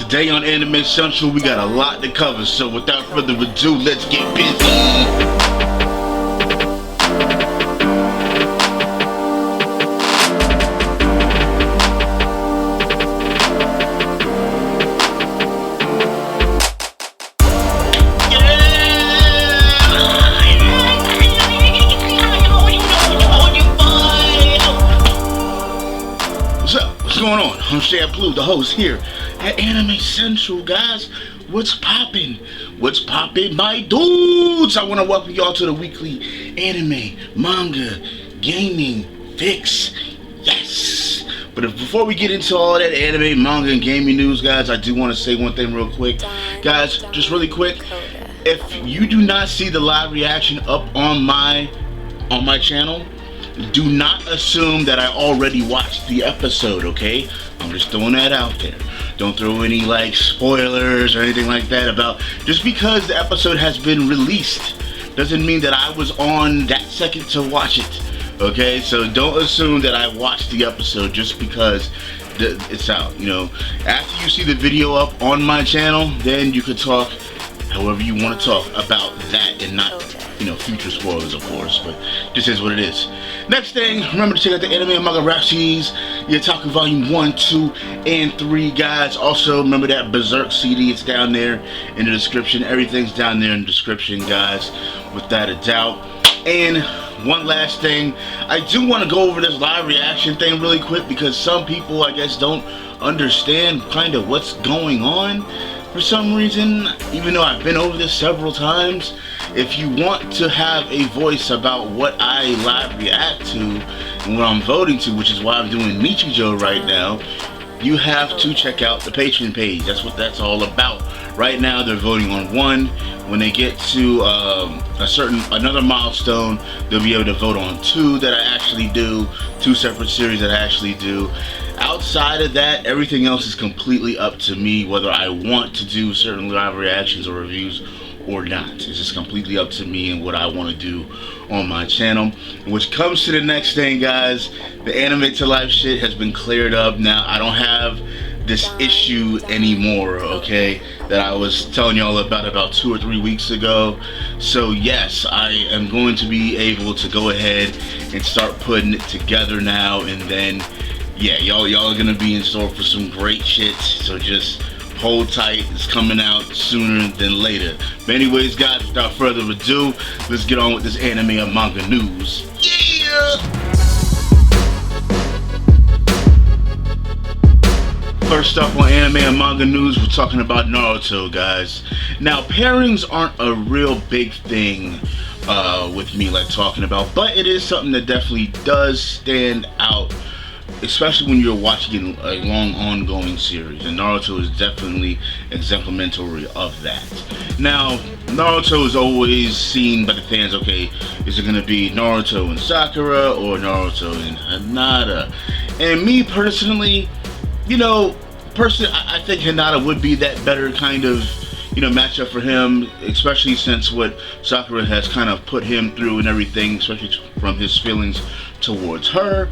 Today on Anime Central, we got a lot to cover, so without further ado, let's get busy. What's going on? I'm Shad Blue, the host here at Anime Central, guys. What's poppin'? What's poppin', my dudes? I want to welcome y'all to the weekly anime, manga, gaming fix. Yes! But before we get into all that anime, manga, and gaming news, guys, I do want to say one thing real quick. Guys, just really quick. If you do not see the live reaction up on my channel, do not assume that I already watched the episode, okay? I'm just throwing that out there. Don't throw any like spoilers or anything like that about, just because the episode has been released doesn't mean that I was on that second to watch it, okay? So don't assume that I watched the episode just because it's out, you know. After you see the video up on my channel, then you could talk however you want to talk about that and not, you know, future spoilers, of course, but this is what it is. Next thing, remember to check out the Anime and Manga Rap CDs. You're talking volume 1, 2, and 3, guys. Also, remember that Berserk CD, it's down there in the description. Everything's down there in the description, guys, without a doubt. And one last thing, I do want to go over this live reaction thing really quick because some people, I guess, don't understand kind of what's going on. For some reason, even though I've been over this several times, if you want to have a voice about what I live react to and what I'm voting to, which is why I'm doing Nichijou right now, you have to check out the Patreon page. That's what that's all about. Right now, they're voting on 1. When they get to another milestone, they'll be able to vote on 2 that I actually do, 2 separate series that I actually do. Outside of that, everything else is completely up to me whether I want to do certain live reactions or reviews or not. It's just completely up to me and what I want to do on my channel. Which comes to the next thing, guys. The Anime to Life shit has been cleared up now. I don't have this issue anymore, okay, that I was telling y'all about 2 or 3 weeks ago. So yes, I am going to be able to go ahead and start putting it together now, and then yeah, y'all are gonna be in store for some great shit, so just hold tight. It's coming out sooner than later. But anyways, guys, without further ado, let's get on with this anime and manga news. Yeah! First up on anime and manga news, we're talking about Naruto, guys. Now, pairings aren't a real big thing with me, like talking about, but it is something that definitely does stand out, especially when you're watching a long ongoing series, and Naruto is definitely exemplary of that. Now, Naruto is always seen by the fans, okay, is it going to be Naruto and Sakura or Naruto and Hinata? And me personally, you know, I think Hinata would be that better kind of, you know, matchup for him, especially since what Sakura has kind of put him through and everything, especially from his feelings towards her.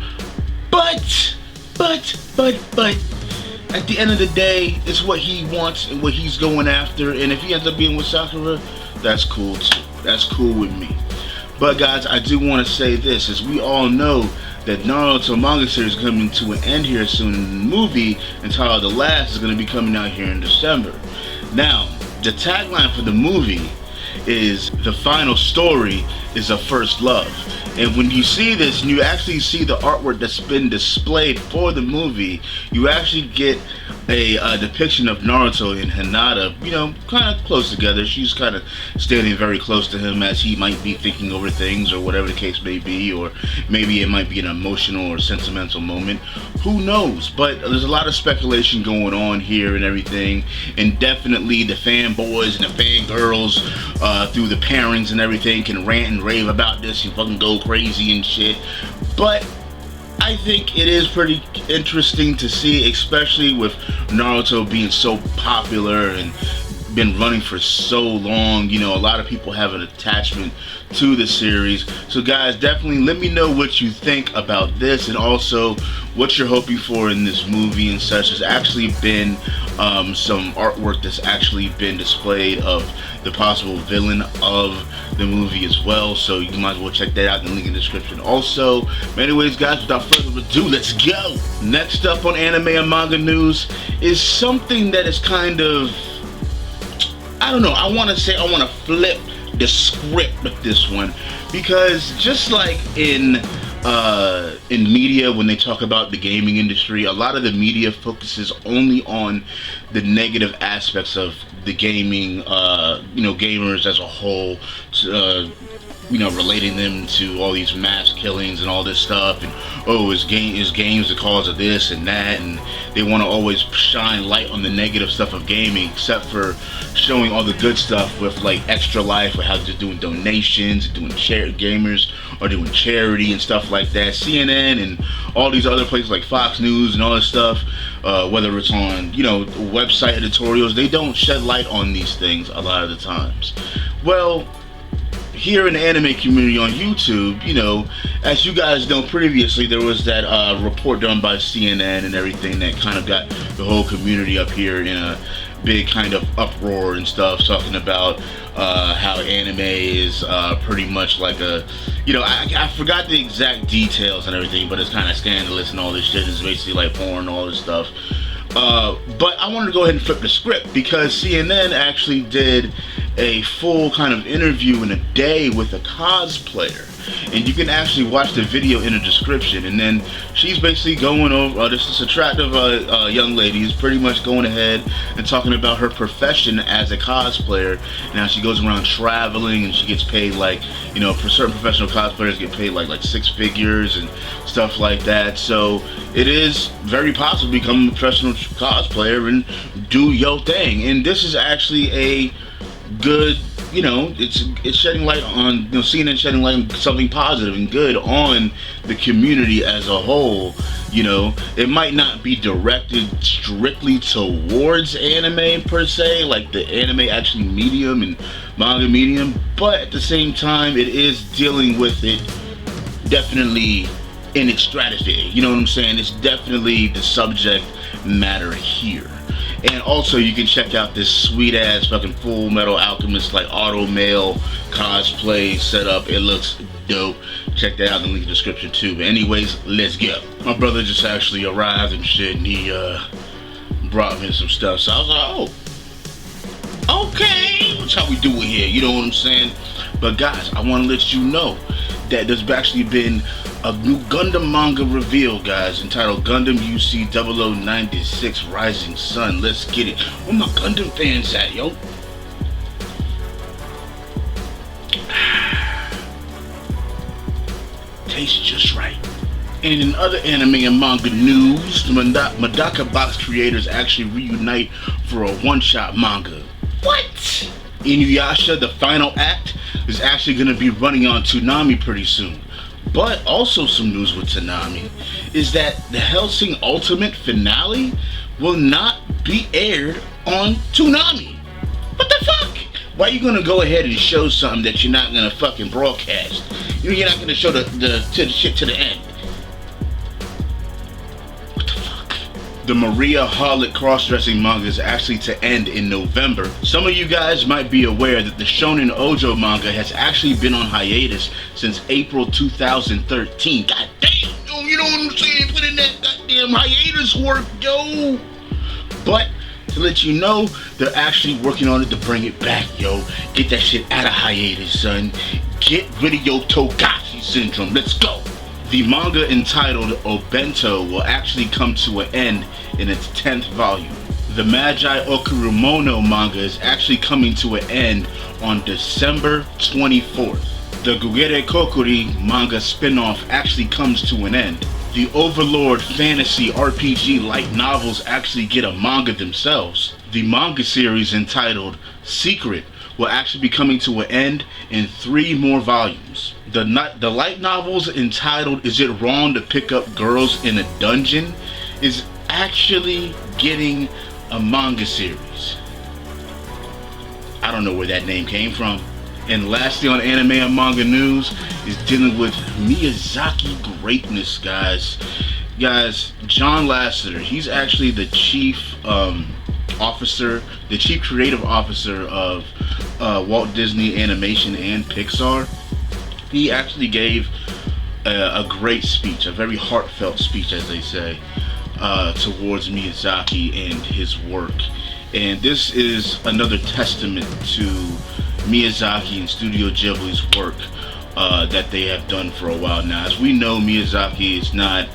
But, at the end of the day, it's what he wants and what he's going after, and if he ends up being with Sakura, that's cool too. That's cool with me. But guys, I do want to say this, as we all know that Naruto manga series is coming to an end here soon, and the movie entitled The Last is going to be coming out here in December. Now, the tagline for the movie is "The final story is a first love." And when you see this and you actually see the artwork that's been displayed for the movie, you actually get a depiction of Naruto and Hinata, you know, kind of close together. She's kind of standing very close to him as he might be thinking over things or whatever the case may be, or maybe it might be an emotional or sentimental moment. Who knows? But there's a lot of speculation going on here and everything, and definitely the fanboys and the fangirls through the pairings and everything can rant and rave about this and fucking go crazy and shit. But I think it is pretty interesting to see, especially with Naruto being so popular and been running for so long. You know, a lot of people have an attachment to the series. So guys, definitely let me know what you think about this, and also what you're hoping for in this movie and such. There's actually been some artwork that's actually been displayed of the possible villain of the movie as well, so you might as well check that out in the link in the description also. But anyways guys, without further ado, let's go. Next up on anime and manga news is something that is kind of, I don't know, I want to flip the script with this one, because just like in media, when they talk about the gaming industry, a lot of the media focuses only on the negative aspects of the gaming, gamers as a whole, relating them to all these mass killings and all this stuff, and is games the cause of this and that, and they want to always shine light on the negative stuff of gaming, except for showing all the good stuff with like Extra Life, with how they're doing donations, doing gamers are doing charity and stuff like that. CNN and all these other places like Fox News and all this stuff, whether it's on website editorials, they don't shed light on these things a lot of the times. Well, here in the anime community on YouTube, as you guys know previously, there was that report done by CNN and everything that kind of got the whole community up here in a big kind of uproar and stuff, talking about how anime is pretty much like a, I forgot the exact details and everything, but it's kind of scandalous and all this shit. It's basically like porn and all this stuff. But I wanted to go ahead and flip the script, because CNN actually did a full kind of interview in a day with a cosplayer, and you can actually watch the video in the description. And then she's basically going over this attractive young lady is pretty much going ahead and talking about her profession as a cosplayer. Now she goes around traveling, and she gets paid like, for certain professional cosplayers get paid like 6 figures and stuff like that. So it is very possible to become a professional cosplayer and do your thing. And this is actually a good, it's shedding light on, CNN shedding light on something positive and good on the community as a whole. It might not be directed strictly towards anime per se, like the anime actually medium and manga medium, but at the same time it is dealing with it definitely in its stratosphere. You know what I'm saying? It's definitely the subject matter here. And also you can check out this sweet ass fucking Full Metal Alchemist like auto mail cosplay setup. It looks dope. Check that out in the link in the description too. But anyways, let's go. My brother just actually arrived and shit, and he brought me some stuff. So I was like, oh, okay, that's how we do it here. You know what I'm saying? But guys, I want to let you know that there's actually been a new Gundam manga reveal, guys, entitled Gundam UC 0096 Rising Sun. Let's get it. Where my Gundam fans at, yo? Tastes just right. And in other anime and manga news, the Medaka Box creators actually reunite for a one-shot manga. What? Inuyasha, the final act, is actually going to be running on Toonami pretty soon. But also some news with Toonami is that the Hellsing Ultimate finale will not be aired on Toonami. What the fuck? Why are you gonna go ahead and show something that you're not gonna fucking broadcast? You're not gonna show the shit to the end. What the fuck? The Maria Harlot cross-dressing manga is actually to end in November. Some of you guys might be aware that the Shonen Ojo manga has actually been on hiatus since April 2013. God damn, yo, you know what I'm saying? Put in that goddamn hiatus work, yo. But to let you know, they're actually working on it to bring it back, yo. Get that shit out of hiatus, son. Get rid of your Togashi syndrome. Let's go. The manga entitled Obento will actually come to an end in its 10th volume. The Magi Okurumono manga is actually coming to an end on December 24th. The Gugere Kokuri manga spin-off actually comes to an end. The Overlord fantasy RPG light novels actually get a manga themselves. The manga series entitled Secret will actually be coming to an end in 3 more volumes. The light novels entitled Is It Wrong to Pick Up Girls in a Dungeon is actually getting a manga series. I don't know where that name came from. And lastly on anime and manga news is dealing with Miyazaki greatness, guys. Guys, John Lasseter, he's actually the chief officer, the chief creative officer of Walt Disney Animation and Pixar. He actually gave a great speech, a very heartfelt speech, as they say, towards Miyazaki and his work. And this is another testament to Miyazaki and Studio Ghibli's work that they have done for a while now. As we know, Miyazaki is not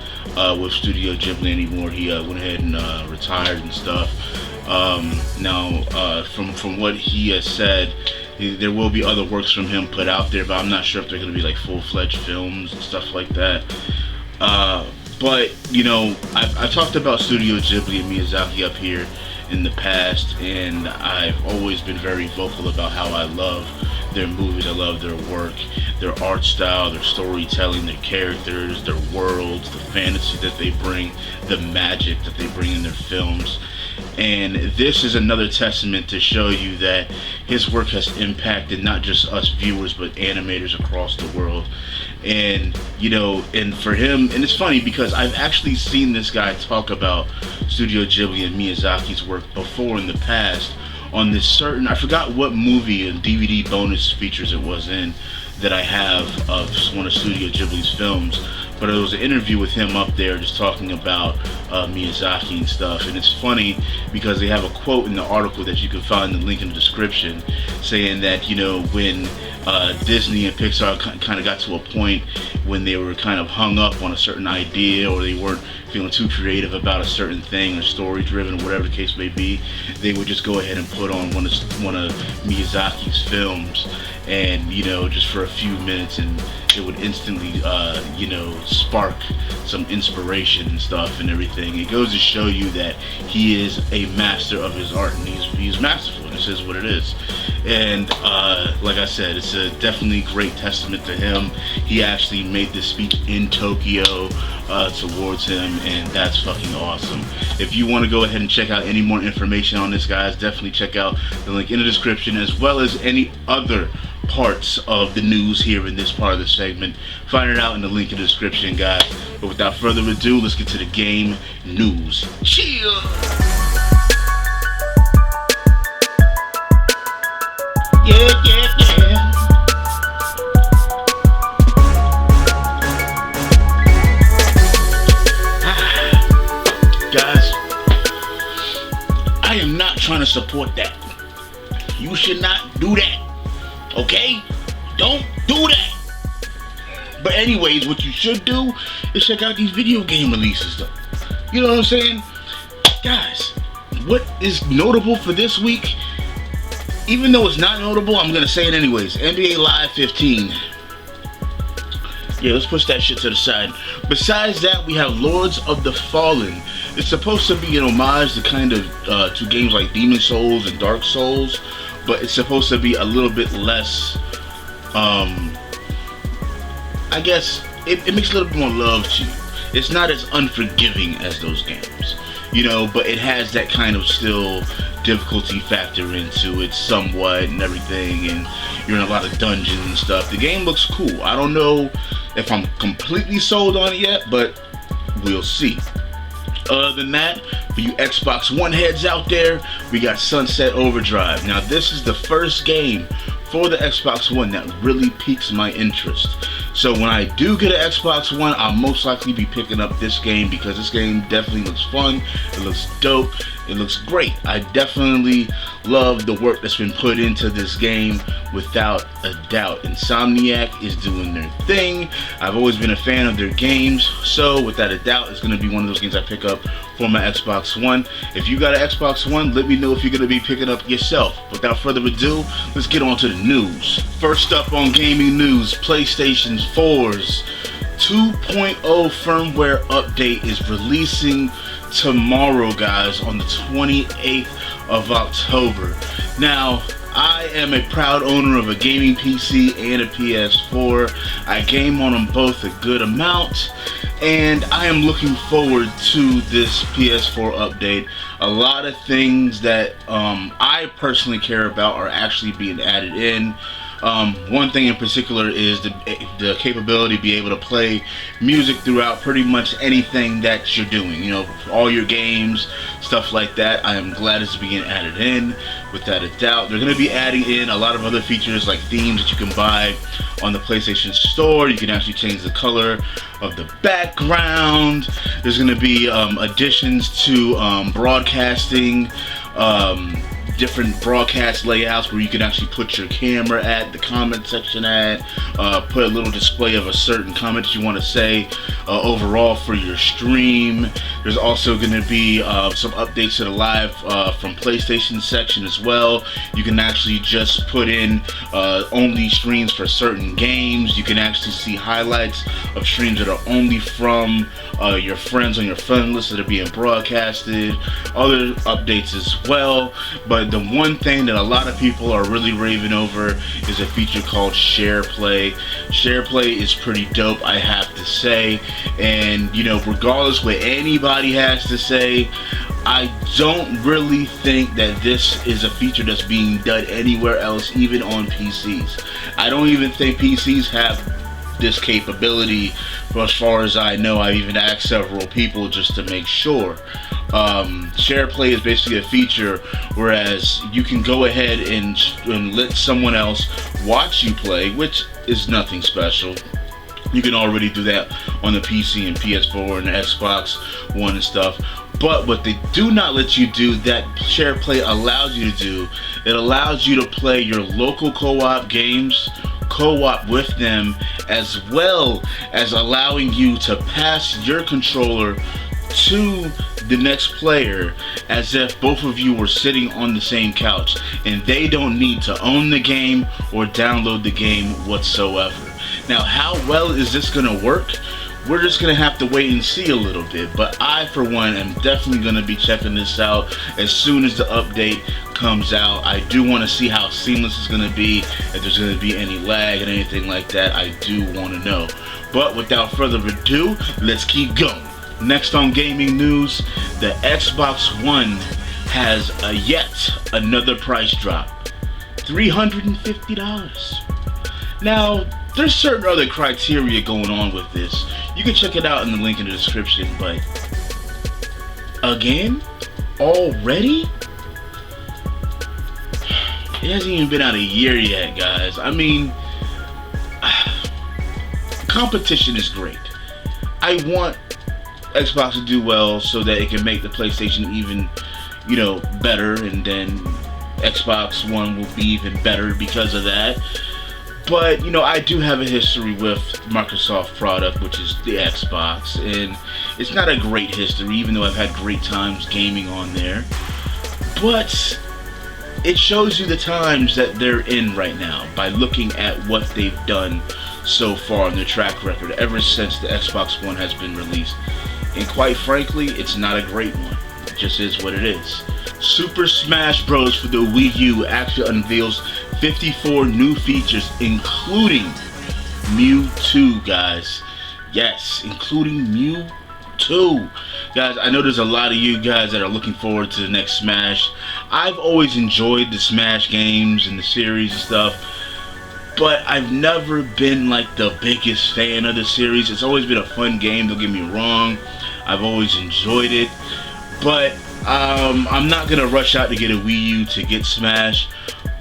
with Studio Ghibli anymore. He went ahead and retired and stuff. Now, from what he has said, there will be other works from him put out there, but I'm not sure if they're going to be like full-fledged films and stuff like that. But, you know, I've talked about Studio Ghibli and Miyazaki up here in the past, and I've always been very vocal about how I love their movies, I love their work, their art style, their storytelling, their characters, their worlds, the fantasy that they bring, the magic that they bring in their films. And this is another testament to show you that his work has impacted not just us viewers but animators across the world. And you know, and for him, and it's funny because I've actually seen this guy talk about Studio Ghibli and Miyazaki's work before in the past on this certain, I forgot what movie and DVD bonus features it was in that I have of one of Studio Ghibli's films. But it was an interview with him up there just talking about Miyazaki and stuff. And it's funny because they have a quote in the article that you can find the link in the description saying that, you know, when Disney and Pixar kind of got to a point when they were kind of hung up on a certain idea, or they weren't feeling too creative about a certain thing or story driven or whatever the case may be, they would just go ahead and put on one of Miyazaki's films, and you know, just for a few minutes, and it would instantly you know, spark some inspiration and stuff and everything. It goes to show you that he is a master of his art, and he's masterful, and this is what it is. And like I said, it's a definitely great testament to him. He actually made this speech in Tokyo towards him, and that's fucking awesome. If you want to go ahead and check out any more information on this, guys, definitely check out the link in the description, as well as any other parts of the news here in this part of the segment. Find it out in the link in the description, guys. But without further ado, let's get to the game news. Chill! Yeah, yeah, yeah. Guys, I am not trying to support that. You should not do that. Okay? Don't do that. But anyways, what you should do is check out these video game releases though. You know what I'm saying? Guys, what is notable for this week? Even though it's not notable, I'm gonna say it anyways. NBA Live 15. Yeah, let's push that shit to the side. Besides that, we have Lords of the Fallen. It's supposed to be an homage to kind of to games like Demon Souls and Dark Souls, but it's supposed to be a little bit less, I guess, it makes a little bit more love to you. It's not as unforgiving as those games, you know, but it has that kind of still difficulty factor into it somewhat and everything, and you're in a lot of dungeons and stuff. The game looks cool. I don't know if I'm completely sold on it yet, but we'll see. Other than that, for you Xbox One heads out there, we got Sunset Overdrive. Now this is the first game for the Xbox One that really piques my interest. So when I do get an Xbox One, I'll most likely be picking up this game because this game definitely looks fun, it looks dope, it looks great. I definitely love the work that's been put into this game without a doubt. Insomniac is doing their thing. I've always been a fan of their games, so without a doubt, it's going to be one of those games I pick up for my Xbox One. If you got an Xbox One, let me know if you're going to be picking up yourself. Without further ado, let's get on to the news. First up on gaming news, PlayStation 4's 2.0 firmware update is releasing tomorrow, guys, on the 28th of October. Now, I am a proud owner of a gaming PC and a PS4. I game on them both a good amount. and I am looking forward to this PS4 update. A lot of things that I personally care about are actually being added in. One thing in particular is the capability to be able to play music throughout pretty much anything that you're doing. You know, all your games, stuff like that. I am glad it's being added in, without a doubt. They're going to be adding in a lot of other features like themes that you can buy on the PlayStation Store. You can actually change the color of the background. There's going to be additions to broadcasting. Different broadcast layouts where you can actually put your camera at, the comment section at, put a little display of a certain comment that you want to say overall for your stream. There's also going to be some updates to the live from PlayStation section as well. You can actually just put in only streams for certain games. You can actually see highlights of streams that are only from your friends on your friend list that are being broadcasted. Other updates as well, but the one thing that a lot of people are really raving over is a feature called Share Play. Share Play is pretty dope, I have to say, and you know, regardless what anybody has to say, I don't really think that this is a feature that's being done anywhere else, even on PCs. I don't even think PCs have this capability, as far as I know. I even asked several people just to make sure. Share Play is basically a feature whereas you can go ahead and let someone else watch you play, which is nothing special. You can already do that on the PC and PS4 and the Xbox One and stuff. But what they do not let you do, that Share Play allows you to do, it allows you to play your local co-op games, co-op with them, as well as allowing you to pass your controller to the next player as if both of you were sitting on the same couch, and they don't need to own the game or download the game whatsoever. Now, how well is this gonna work? We're just gonna have to wait and see a little bit, but I for one am definitely gonna be checking this out as soon as the update comes out. I do want to see how seamless it's gonna be, if there's gonna be any lag and anything like that. I do want to know, but without further ado, let's keep going. Next on gaming news, the Xbox One has yet another price drop, $350. Now, there's certain other criteria going on with this. You can check it out in the link in the description, but again, already? It hasn't even been out a year yet, guys. I mean, competition is great. I want Xbox to do well so that it can make the PlayStation even, you know, better, and then Xbox One will be even better because of that. But, you know, I do have a history with Microsoft product, which is the Xbox, and it's not a great history, even though I've had great times gaming on there. But it shows you the times that they're in right now by looking at what they've done so far in their track record ever since the Xbox One has been released. And quite frankly, it's not a great one. It just is what it is. Super Smash Bros. For the Wii U actually unveils 54 new features, including Mewtwo, guys. Yes, including Mewtwo. Guys, I know there's a lot of you guys that are looking forward to the next Smash. I've always enjoyed the Smash games and the series and stuff, but I've never been like the biggest fan of the series. It's always been a fun game, don't get me wrong. I've always enjoyed it, but I'm not gonna rush out to get a Wii U to get Smash.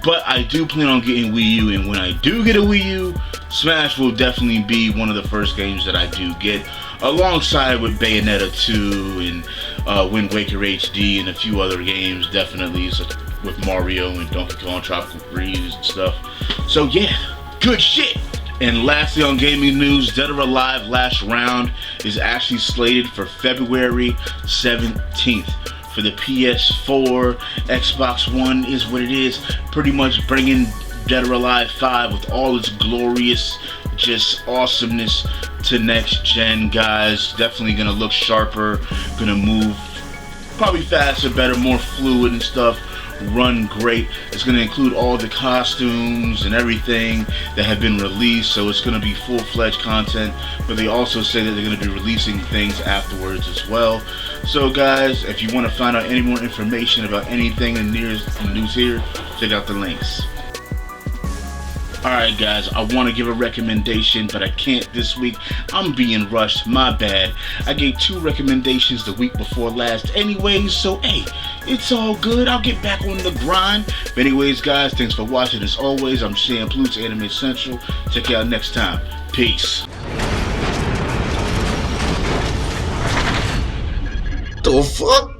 But I do plan on getting Wii U, and when I do get a Wii U, Smash will definitely be one of the first games that I do get, alongside with Bayonetta 2 and Wind Waker HD and a few other games, definitely, such with Mario and Donkey Kong Tropical Freeze and stuff. So yeah, good shit. And lastly on gaming news, Dead or Alive Last Round is actually slated for February 17th. For the PS4, Xbox One is what it is, pretty much bringing Dead or Alive 5 with all its glorious, just awesomeness to next gen, guys. Definitely gonna look sharper, gonna move Probably faster, better, more fluid and stuff. Run great. It's going to include all the costumes and everything that have been released, so it's going to be full-fledged content. But they also say that they're going to be releasing things afterwards as well. So guys, if you want to find out any more information about anything in the news here, check out the links. Alright guys, I want to give a recommendation, but I can't this week. I'm being rushed, my bad. I gave 2 recommendations the week before last anyways, so hey, it's all good. I'll get back on the grind. But anyways guys, thanks for watching. As always, I'm Sam Plutes, Anime Central. Check you out next time. Peace. The fuck?